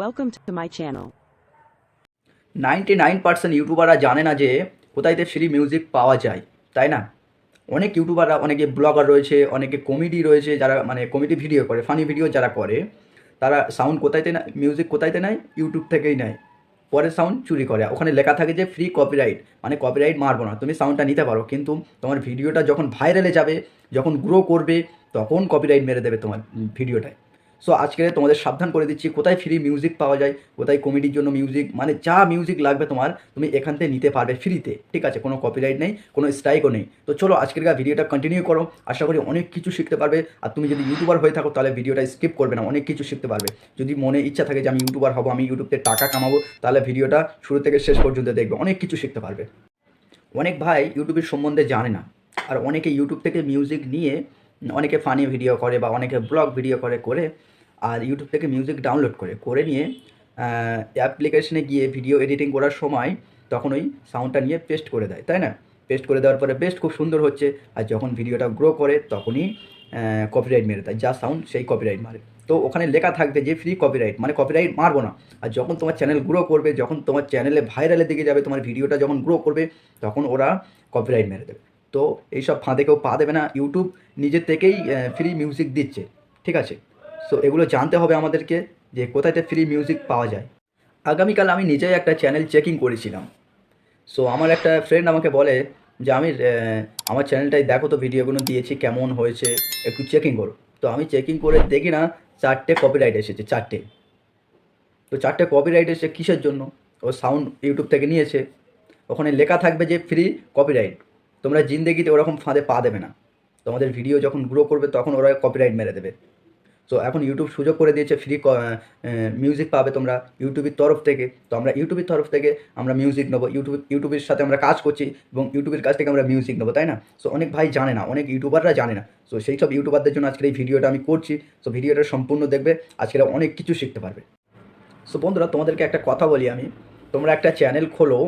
Welcome to my channel. 99% ইউটিউবাররা জানে না যে কোথায়তে ফ্রি মিউজিক পাওয়া যায়, তাই না? অনেক ইউটিউবাররা, অনেকে ব্লগার রয়েছে, অনেকে কমেডি রয়েছে, যারা মানে কমেডি ভিডিও করে, ফানি ভিডিও যারা করে, তারা সাউন্ড কোথায়তে না, মিউজিক কোথায়তে নেয়, ইউটিউব থেকেই নেয়। পরে সাউন্ড চুরি করে, ওখানে লেখা থাকে যে ফ্রি কপিরাইট, মানে কপিরাইট মারবো না, তুমি সাউন্ডটা নিতে পারো, কিন্তু তোমার ভিডিওটা যখন ভাইরালে যাবে, যখন গ্রো করবে, তখন কপিরাইট মেরে দেবে তোমার ভিডিওটায়। সো আজকে তোমাদের সাবধান করে দিচ্ছি, কোথায় ফ্রি মিউজিক পাওয়া যায়, কোথায় কমেডির জন্য মিউজিক, মানে যা মিউজিক লাগবে তোমার, তুমি এখান থেকে নিতে পারবে ফ্রিতে, ঠিক আছে? কোনো কপিরাইট নেই, কোনো স্ট্রাইকও নেই। তো চলো আজকের ভিডিওটা কন্টিনিউ করো, আশা করি অনেক কিছু শিখতে পারবে। আর তুমি যদি ইউটিউবার হয়ে থাকো তাহলে ভিডিওটা স্কিপ করবে না, অনেক কিছু শিখতে পারবে। যদি মনে ইচ্ছা থাকে যে আমি ইউটিউবার হবো, আমি ইউটিউবতে টাকা কামাবো, তাহলে ভিডিওটা শুরু থেকে শেষ পর্যন্ত দেখবে, অনেক কিছু শিখতে পারবে। অনেক ভাই ইউটিউবের সম্বন্ধে জানে না, আর অনেকে ইউটিউব থেকে মিউজিক নিয়ে অনেকে ফানি ভিডিও করে বা অনেকে ব্লগ ভিডিও করে আর ইউটিউব থেকে মিউজিক ডাউনলোড করে নিয়ে অ্যাপ্লিকেশনে গিয়ে ভিডিও এডিটিং করার সময় তখন ওই সাউন্ডটা নিয়ে পেস্ট করে দেয়, তাই না? পেস্ট করে দেওয়ার পরে বেস্ট খুব সুন্দর হচ্ছে, আর যখন ভিডিওটা গ্রো করে তখনই কপিরাইট মেরে দেয়, যা সাউন্ড সেই কপিরাইট মারে। তো ওখানে লেখা থাকবে যে ফ্রি কপিরাইট, মানে কপিরাইট মারবো না। আর যখন তোমার চ্যানেল গ্রো করবে, যখন তোমার চ্যানেলে ভাইরালের দিকে যাবে, তোমার ভিডিওটা যখন গ্রো করবে, তখন ওরা কপিরাইট মেরে দেবে। তো এইসব ফাঁদে কেউ পা দেবে না, ইউটিউব নিজের থেকেই ফ্রি মিউজিক দিচ্ছে, ঠিক আছে? সো এগুলো জানতে হবে আমাদেরকে যে কোথায়তে ফ্রি মিউজিক পাওয়া যায়। আগামীকাল আমি নিজেই একটা চ্যানেল চেকিং করেছিলাম। সো আমার একটা ফ্রেন্ড আমাকে বলে যে আমি আমার চ্যানেলটাই দেখো তো, ভিডিওগুলো দিয়েছি কেমন হয়েছে, একটু চেকিং করো। তো আমি চেকিং করে দেখি না 4টে কপিরাইট এসেছে, 4টে। তো 4টে কপিরাইট এসেছে কিসের জন্য? ও সাউন্ড ইউটিউব থেকে নিয়েছে, ওখানে লেখা থাকবে যে ফ্রি কপিরাইট। তোমরা জিন্দেগিতে ওরকম ফাঁদে পা দেবে না, তোমাদের ভিডিও যখন গ্রো করবে তখন ওরা কপিরাইট মেরে দেবে। সো এখন ইউটিউব সুযোগ করে দিয়েছে, ফ্রি মিউজিক পাবে তোমরা ইউটিউবের তরফ থেকে। তো আমরা ইউটিউবের তরফ থেকে আমরা মিউজিক নেবো, ইউটিউবের সাথে আমরা কাজ করছি এবং ইউটিউবের কাছ থেকে আমরা মিউজিক নেবো, তাই না? সো অনেক ভাই জানে না, অনেক ইউটিউবাররা জানে না। সো সেই সব ইউটিউবারদের জন্য আজকের এই ভিডিওটা আমি করছি। সো ভিডিওটা সম্পূর্ণ দেখবে, আজকের অনেক কিছু শিখতে পারবে। সো বন্ধুরা, তোমাদেরকে একটা কথা বলি আমি, তোমরা একটা চ্যানেল খোলো,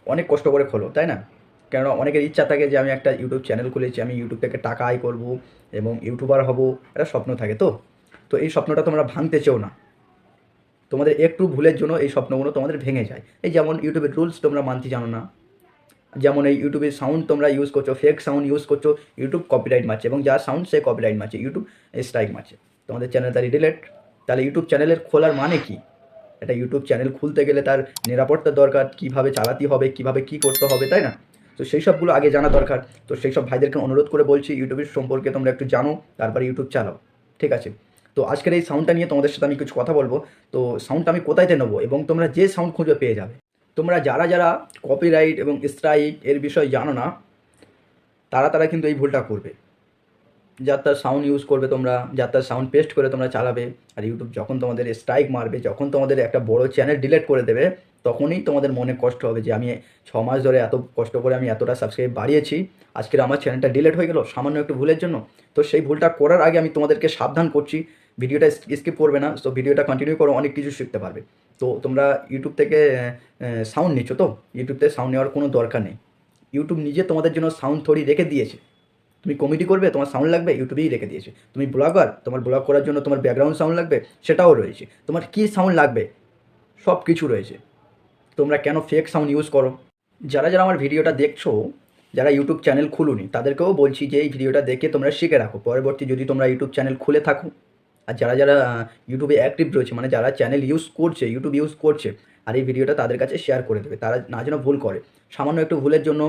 অনেক কষ্ট করে খোলো, তাই না? কেননা অনেকের ইচ্ছা থাকে যে আমি একটা ইউটিউব চ্যানেল খুলেছি, আমি ইউটিউব থেকে টাকা আয় করবো এবং ইউটিউবার হব, একটা স্বপ্ন থাকে। তো তো এই স্বপ্নটা তোমরা ভাঙতে চেও না, তোমাদের একটু ভুলের জন্য এই স্বপ্নগুলো তোমাদের ভেঙে যায়। এই যেমন ইউটিউবের রুলস তোমরা মানতে জানো না, যেমন এই ইউটিউবের সাউন্ড তোমরা ইউজ করছো, ফেক সাউন্ড ইউজ করছো, ইউটিউব কপিরাইট মারছে, এবং যার সাউন্ড সে কপিরাইট মারছে, ইউটিউব স্ট্রাইক মারছে, তোমাদের চ্যানেল তার ডিলেট। তাহলে ইউটিউব চ্যানেলের খোলার মানে কি? একটা ইউটিউব চ্যানেল খুলতে গেলে তার নিরাপত্তার দরকার, কীভাবে চালাতে হবে, কীভাবে কী করতে হবে, তাই না? তো সেই সবগুলো আগে জানা দরকার। তো সেই সব ভাইদেরকে অনুরোধ করে বলছি, ইউটিউবের সম্পর্কে তোমরা একটু জানো, তারপরে ইউটিউব চালাও, ঠিক আছে? তো আজকের এই সাউন্ডটা নিয়ে তোমাদের সাথে আমি কিছু কথা বলবো। তো সাউন্ডটা আমি কোথায়তে নেবো, এবং তোমরা যে সাউন্ড খুঁজে পেয়ে যাবে। তোমরা যারা যারা কপিরাইট এবং স্ট্রাইক এর বিষয় জানো না, তারা কিন্তু এই ভুলটা করবে। যার তার সাউন্ড ইউজ করবে তোমরা, যার তার সাউন্ড পেস্ট করে তোমরা চালাবে। আর ইউটিউব যখন তোমাদের স্ট্রাইক মারবে, যখন তোমাদের একটা বড় চ্যানেল ডিলিট করে দেবে, তখনই তোমাদের মনে কষ্ট হবে যে আমি 6 মাস ধরে এত কষ্ট করে আমি এতটা সাবস্ক্রাইব বাড়িয়েছি, আজকের আমার চ্যানেলটা ডিলিট হয়ে গেল সামান্য একটু ভুলের জন্য। তো সেই ভুলটা করার আগে আমি তোমাদেরকে সাবধান করছি, ভিডিওটা স্কিপ করবে না, তো ভিডিওটা কন্টিনিউ করো, অনেক কিছু শিখতে পারবে। তো তোমরা ইউটিউব থেকে সাউন্ড নিচ্ছ, তো ইউটিউব থেকে সাউন্ড নেওয়ার কোনো দরকার নেই, ইউটিউব নিজে তোমাদের জন্য সাউন্ড থোড়ি রেখে দিয়েছে। তুমি কমেডি করবে, তোমার সাউন্ড লাগবে, ইউটিউবেই রেখে দিয়েছে। তুমি ব্লগার, তোমার ব্লগ করার জন্য তোমার ব্যাকগ্রাউন্ড সাউন্ড লাগবে, সেটাও রয়েছে। তোমার কী সাউন্ড লাগবে, সব কিছু রয়েছে। তোমরা কেন ফেক সাউন্ড ইউজ করো? যারা যারা আমার ভিডিওটা দেখছো, যারা ইউটিউব চ্যানেল খুলুনি, তাদেরকেও বলছি যে এই ভিডিওটা দেখে তোমরা শিখে রাখো, পরবর্তী যদি তোমরা ইউটিউব চ্যানেল খুলে থাকো। আর যারা যারা ইউটিউবে অ্যাক্টিভ রয়েছে, মানে যারা চ্যানেল ইউজ করছে, ইউটিউব ইউজ করছে, আর এই ভিডিওটা তাদের কাছে শেয়ার করে দেবে, তারা না যেন ভুল করে। সামান্য একটু ভুলের জন্য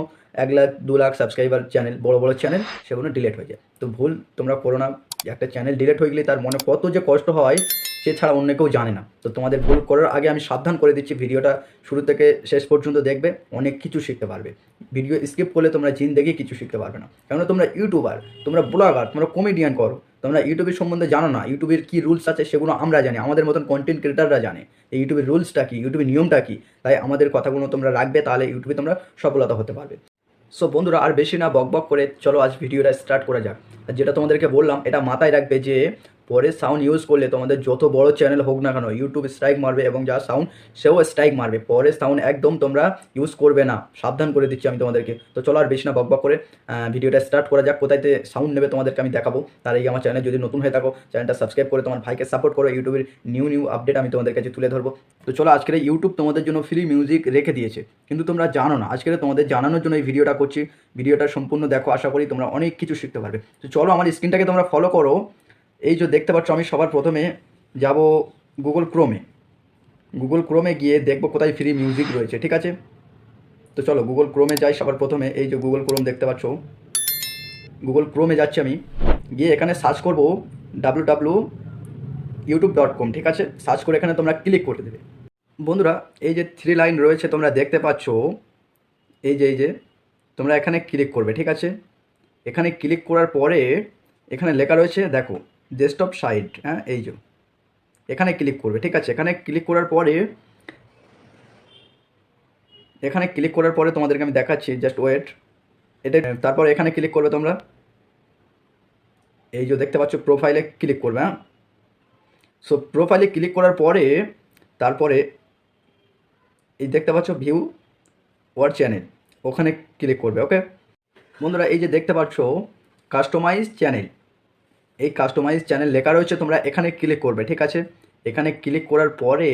1 লাখ 2 লাখ সাবস্ক্রাইবার চ্যানেল, বড় বড় চ্যানেল, সেগুলো ডিলিট হয়ে যায়। তো ভুল তোমরা করো না। একটা চ্যানেল ডিলিট হয়ে গেলে তার মনে কত যে কষ্ট হয়, সে ছাড়া অন্য কেউ জানে না। তো তোমাদের ভুল করার আগে আমি সাবধান করে দিচ্ছি, ভিডিওটা শুরু থেকে শেষ পর্যন্ত দেখবে, অনেক কিছু শিখতে পারবে। ভিডিও স্কিপ করলে তোমরা জিন্দেগি কিছু শিখতে পারবে না, কেননা তোমরা ইউটিউবার, তোমরা ব্লগার, তোমরা কমেডিয়ান করো, তোমরা ইউটিউবের সম্বন্ধে জানো না। ইউটিউবের কী রুলস আছে সেগুলো আমরা জানি, আমাদের মতন কন্টেন্ট ক্রিয়েটাররা জানে এই ইউটিউবের রুলসটা কী, ইউটিউবের নিয়মটা কী। তাই আমাদের কথাগুলো তোমরা রাখবে, তাহলে ইউটিউবে তোমরা সফলতা হতে পারবে। সো বন্ধুরা, আর বেশি না বক বক করে চলো আজ ভিডিওটা স্টার্ট করা যাক। আর যেটা তোমাদেরকে বললাম, এটা মাথায় রাখবে যে পরে সাউন্ড ইউজ করলে তোমাদের যত বড় চ্যানেল হোক না কেন ইউটিউব স্ট্রাইক মারবে এবং যা সাউন্ড সেও স্ট্রাইক মারবে। পরে সাউন্ড একদম তোমরা ইউজ করবে না, সাবধান করে দিচ্ছি আমি তোমাদেরকে। তো চলো আর বেশি না বকবক করে ভিডিওটা স্টার্ট করা যাক। কোথায়তে সাউন্ড নেবে তোমাদেরকে আমি দেখাবো। তার আগে আমার চ্যানেল যদি নতুন হয়ে থাকো চ্যানেলটা সাবস্ক্রাইব করে তোমার ভাইকে সাপোর্ট করো। ইউটিউবের নিউ আপডেট আমি তোমাদের কাছে তুলে ধরবো। তো চলো, আজকের ইউটিউব তোমাদের জন্য ফ্রি মিউজিক রেখে দিয়েছে, কিন্তু তোমরা জানো না। আজকে তোমাদের জানানোর জন্য এই ভিডিওটা করছি। ভিডিওটা সম্পূর্ণ দেখো, আশা করি তোমরা অনেক কিছু শিখতে পারবে। তো চলো আমার স্ক্রিনটাকে তোমরা ফলো করো। এই যে দেখতে পাচ্ছ, আমি সবার প্রথমে যাব গুগল ক্রোমে গিয়ে দেখবো কোথায় ফ্রি মিউজিক রয়েছে, ঠিক আছে। তো চলো গুগল ক্রোমে যাই সবার প্রথমে। এই যে গুগল ক্রোম দেখতে পাচ্ছ, গুগল ক্রোমে যাচ্ছি আমি। গিয়ে এখানে সার্চ করবো www.youtube.com, ঠিক আছে। সার্চ করে এখানে তোমরা ক্লিক করে দেবে। বন্ধুরা, এই যে 3 লাইন রয়েছে তোমরা দেখতে পাচ্ছ, এই যে তোমরা এখানে ক্লিক করবে, ঠিক আছে। এখানে ক্লিক করার পরে এখানে লেখা রয়েছে দেখো ডেস্কটপ সাইট, হ্যাঁ এই যে এখানে ক্লিক করবে, ঠিক আছে। এখানে ক্লিক করার পরে তোমাদেরকে আমি দেখাচ্ছি, জাস্ট ওয়েট। এটা তারপর এখানে ক্লিক করবে তোমরা। এই যে দেখতে পাচ্ছ প্রোফাইলে ক্লিক করবে, হ্যাঁ। সো প্রোফাইলে ক্লিক করার পরে তারপরে এই দেখতে পাচ্ছ ভিউ ওয়ার চ্যানেল, ওখানে ক্লিক করবে, ওকে। বন্ধুরা, এই যে দেখতে পাচ্ছ কাস্টমাইজ চ্যানেল, এই কাস্টমাইজ চ্যানেল লেখা রয়েছে, তোমরা এখানে ক্লিক করবে, ঠিক আছে। এখানে ক্লিক করার পরে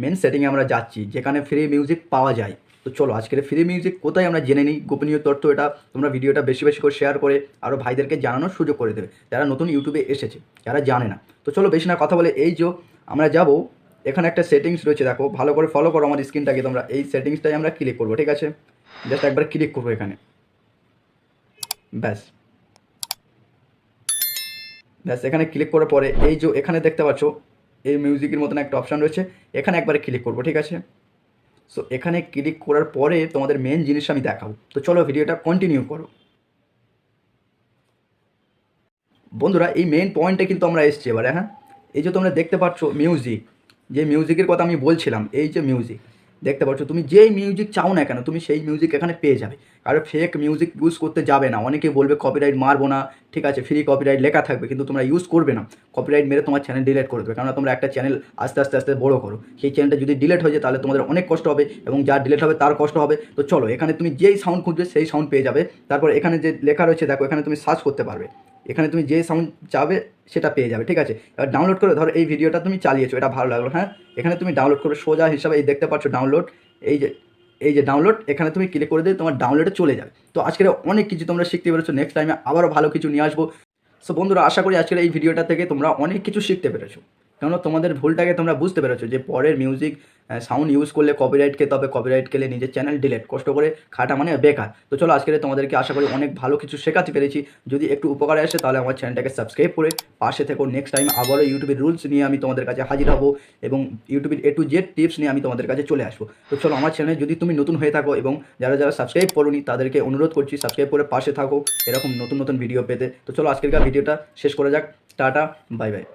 মেন সেটিংয়ে আমরা যাচ্ছি, যেখানে ফ্রি মিউজিক পাওয়া যায়। তো চলো আজকের ফ্রি মিউজিক কোথায় আমরা জেনে নিই। গোপনীয় তথ্য এটা, তোমরা ভিডিওটা বেশি বেশি করে শেয়ার করে আরও ভাইদেরকে জানানোর সুযোগ করে দেবে, যারা নতুন ইউটিউবে এসেছে, যারা জানে না। তো চলো বেশি না কথা বলে এই যে আমরা যাব, এখানে একটা সেটিংস রয়েছে দেখো, ভালো করে ফলো করো আমার স্ক্রিনটাকে তোমরা। এই সেটিংসটাই আমরা ক্লিক করবো, ঠিক আছে। জাস্ট একবার ক্লিক করবো এখানে, ব্যাস। এখানে ক্লিক করার পরে এই যে এখানে দেখতে পাচ্ছ এই মিউজিকের মতন একটা অপশান রয়েছে, এখানে একবারে ক্লিক করবো, ঠিক আছে। সো এখানে ক্লিক করার পরে তোমাদের মেন জিনিস আমি দেখাবো। তো চলো ভিডিওটা কন্টিনিউ করো। বন্ধুরা, এই মেন পয়েন্টে কিন্তু আমরা এসছি এবারে, হ্যাঁ। এই যে তোমরা দেখতে পাচ্ছ মিউজিক, যে মিউজিকের কথা আমি বলছিলাম, এই যে মিউজিক দেখতে পাচ্ছ, তুমি যেই মিউজিক চাও না কেন তুমি সেই মিউজিক এখানে পেয়ে যাবে। আর ফেক মিউজিক ইউজ করতে যাবে না। অনেকে বলবে কপিরাইট মারবো না, ঠিক আছে, ফ্রি কপিরাইট লেখা থাকবে, কিন্তু তোমরা ইউজ করবে না। কপিরাইট মেরে তোমার চ্যানেল ডিলিট করে দেবে, কারণ তোমরা একটা চ্যানেল আস্তে আস্তে বড়ো করো, সেই চ্যানেলটা যদি ডিলিট হয়ে যায় তাহলে তোমাদের অনেক কষ্ট হবে এবং যার ডিলিট হবে তার কষ্ট হবে। তো চলো এখানে তুমি যেই সাউন্ড খুঁজবে সেই সাউন্ড পেয়ে যাবে। তারপর এখানে যে লেখা রয়েছে দেখো, এখানে তুমি সার্চ করতে পারবে, এখানে তুমি যে সাউন্ড চাবে সেটা পেয়ে যাবে, ঠিক আছে। এবার ডাউনলোড করে ধরো এই ভিডিওটা তুমি চালিয়েছো, এটা ভালো লাগলো, হ্যাঁ, এখানে তুমি ডাউনলোড করবে সোজা হিসাবে। এই দেখতে পাচ্ছ ডাউনলোড, এই যে ডাউনলোড, এখানে তুমি ক্লিক করে দিয়ে তোমার ডাউনলোডে চলে যাবে। তো আজকের অনেক কিছু তোমরা শিখতে পেরেছো, নেক্সট টাইমে আবারও ভালো কিছু নিয়ে আসবো। সো বন্ধুরা, আশা করি আজকের এই ভিডিওটা থেকে তোমরা অনেক কিছু শিখতে পেরেছো, কেন তোমাদের ভুলটাকে তোমরা বুঝতে পেরেছো যে পরের মিউজিক সাউন্ড ইউজ করলে কপিরাইট খেতে হবে, কপিরাইট খেলে নিজের চ্যানেল ডিলিট, কষ্ট করে খাটা মানে বেকার। তো চলো আজকের তোমাদেরকে আশা করি অনেক ভালো কিছু শেখাতে পেরেছি। যদি একটু উপকারে আসে তাহলে আমার চ্যানেলটাকে সাবস্ক্রাইব করে পাশে থেকো। নেক্সট টাইম আবারও ইউটিউবের রুলস নিয়ে আমি তোমাদের কাছে হাজির হবো এবং ইউটিউবের A to Z টিপস নিয়ে আমি তোমাদের কাছে চলে আসবো। তো চলো আমার চ্যানেলে যদি তুমি নতুন হয়ে থাকো এবং যারা সাবস্ক্রাইব করোনি তাদেরকে অনুরোধ করছি সাবস্ক্রাইব করে পাশে থাকো এরকম নতুন নতুন ভিডিও পেতে। তো চলো আজকের ভিডিওটা শেষ করা যাক। Tata, bye bye.